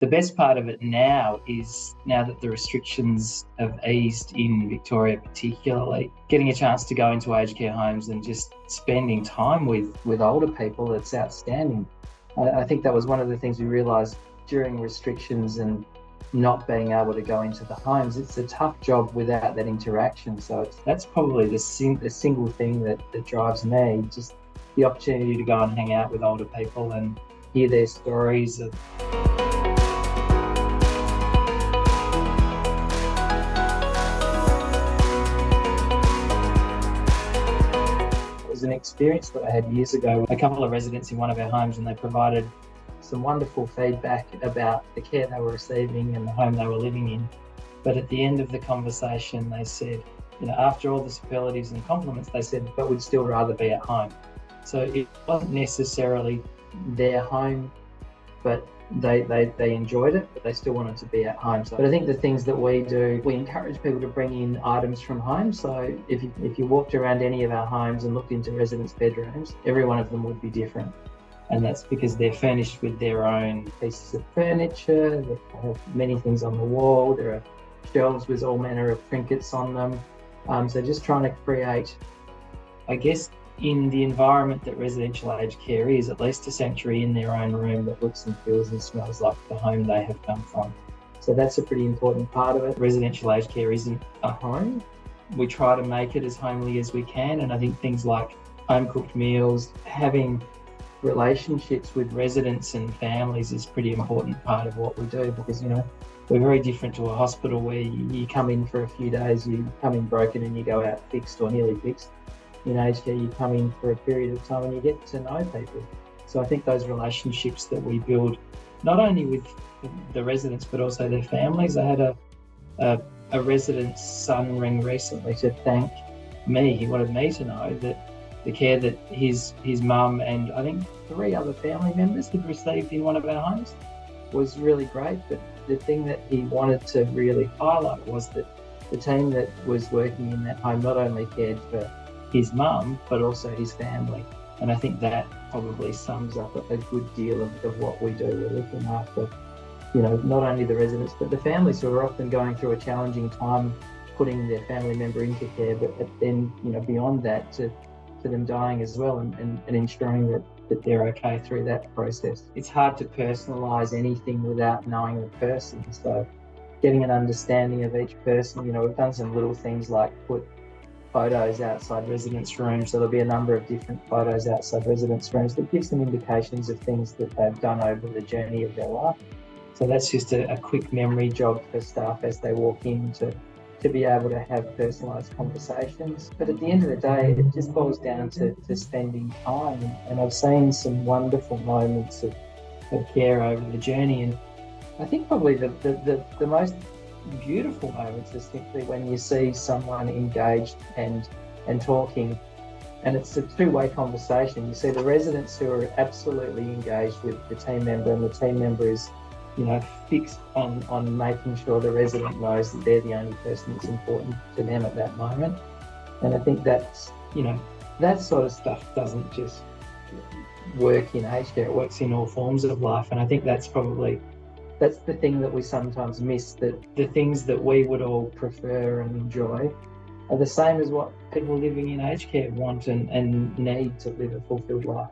The best part of it now is, now that the restrictions have eased in Victoria particularly, getting a chance to go into aged care homes and just spending time with older people, it's outstanding. I think that was one of the things we realised during restrictions and not being able to go into the homes. It's a tough job without that interaction. So that's probably the single thing that drives me, just the opportunity to go and hang out with older people and hear their stories of an experience that I had years ago with a couple of residents in one of our homes, and they provided some wonderful feedback about the care they were receiving and the home they were living in. But at the end of the conversation, they said, after all the superlatives and compliments, they said, but we'd still rather be at home. So it wasn't necessarily their home, but they enjoyed it, but they still wanted to be at home. So, but I think the things that we do, we encourage people to bring in items from home. So if you walked around any of our homes and looked into residents' bedrooms, every one of them would be different. And that's because they're furnished with their own pieces of furniture. They have many things on the wall. There are shelves with all manner of trinkets on them. So just trying to create, I guess, in the environment that residential aged care is, at least a sanctuary in their own room that looks and feels and smells like the home they have come from. So that's a pretty important part of it. Residential aged care isn't a home. We try to make it as homely as we can, and I think things like home-cooked meals, having relationships with residents and families is a pretty important part of what we do, because we're very different to a hospital where you come in for a few days, you come in broken and you go out fixed or nearly fixed. In aged care, you come in for a period of time and you get to know people. So I think those relationships that we build, not only with the residents but also their families. I had a resident's son ring recently to thank me. He wanted me to know that the care that his mum and I think 3 other family members had received in one of our homes was really great. But the thing that he wanted to really highlight was that the team that was working in that home not only cared for his mum, but also his family. And I think that probably sums up a good deal of what we do. We're looking after, not only the residents, but the families who are often going through a challenging time putting their family member into care, but then, beyond that to them dying as well, and ensuring that they're okay through that process. It's hard to personalise anything without knowing the person. So getting an understanding of each person, we've done some little things like put photos outside residents' rooms. So there'll be a number of different photos outside residents' rooms that gives them indications of things that they've done over the journey of their life. So that's just a quick memory jog for staff as they walk in to be able to have personalised conversations. But at the end of the day, it just boils down to spending time. And I've seen some wonderful moments of care over the journey. And I think probably the most beautiful moments is simply when you see someone engaged and talking, and it's a two-way conversation. You see the residents who are absolutely engaged with the team member, and the team member is fixed on making sure the resident knows that they're the only person that's important to them at that moment. And I think that's that sort of stuff doesn't just work in aged care, it works in all forms of life. And I think that's the thing that we sometimes miss, that the things that we would all prefer and enjoy are the same as what people living in aged care want and need to live a fulfilled life.